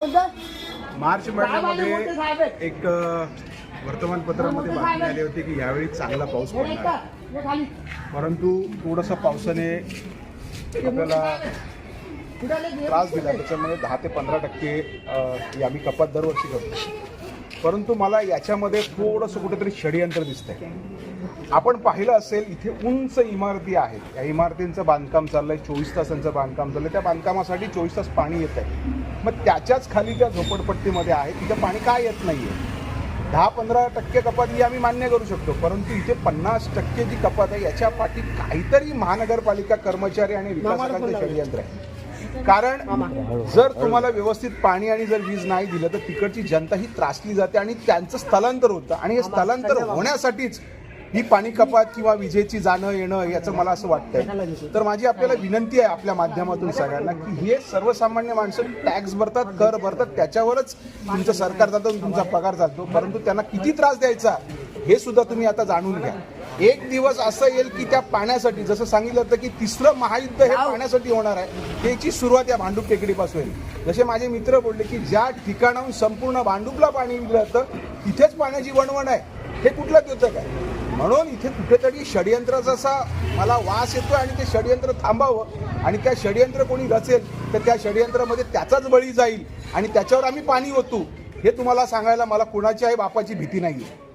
मार्च महिन्यामध्ये एक वर्तमानपत्रामध्ये बातमी आली होती की यावेळी चांगला पाऊस पडणार आहे. परंतु थोडंसं पावसाने आपल्याला त्रास दिला. त्याच्यामुळे 10 ते 15% आम्ही कपात दरवर्षी करतो. परंतु मला याच्यामध्ये थोडंसं कुठेतरी षडयंत्र दिसतंय. आपण पाहिलं असेल इथे उंच इमारती आहेत. या इमारतींचं बांधकाम चाललंय, 24 तासांचं बांधकाम चाललंय. त्या बांधकामासाठी 24 तास पाणी येत आहे. मग त्याच्याच खाली त्या झोपडपट्टीमध्ये आहे तिथं पाणी काय येत नाहीये. 10-15% कपात ही आम्ही मान्य करू शकतो, परंतु इथे 50% जी कपात आहे याच्या पाठी काहीतरी महानगरपालिका कर्मचारी आणि विकासकांचं षडयंत्र आहे. कारण जर तुम्हाला व्यवस्थित पाणी आणि जर वीज नाही दिलं तर तिकडची जनता ही त्रासली जाते आणि त्यांचं स्थलांतर होतं. आणि हे स्थलांतर होण्यासाठीच ही पाणी कपात किंवा विजेची जाणं येणं याचं मला असं वाटतंय. तर माझी आपल्याला विनंती आहे आपल्या माध्यमातून सगळ्यांना की हे सर्वसामान्य माणसं टॅक्स भरतात, कर भरतात, त्याच्यावरच तुमचं सरकार जातं, तुमचा पगार जातो. परंतु त्यांना किती त्रास द्यायचा हे सुद्धा तुम्ही आता जाणून घ्या. एक दिवस असं येईल की त्या पाण्यासाठी, जसं सांगितलं होतं की तिसरं महायुद्ध हे पाण्यासाठी होणार आहे, त्याची सुरुवात या भांडूप टेकडीपासून होईल. जसे माझे मित्र बोलले की ज्या ठिकाणाहून संपूर्ण भांडूपला पाणी दिलं जातं तिथेच पाण्याची वणवण आहे. हे कुठलं होतं काय? म्हणून इथे कुठेतरी षडयंत्राचा असा मला वास येतो आणि ते षडयंत्र थांबावं. आणि त्या षडयंत्र कोणी रचेल तर त्या षडयंत्रामध्ये त्याचाच बळी जाईल आणि त्याच्यावर आम्ही पाणी ओतू. हे तुम्हाला सांगायला मला कुणाच्याही बापाची भीती नाही आहे.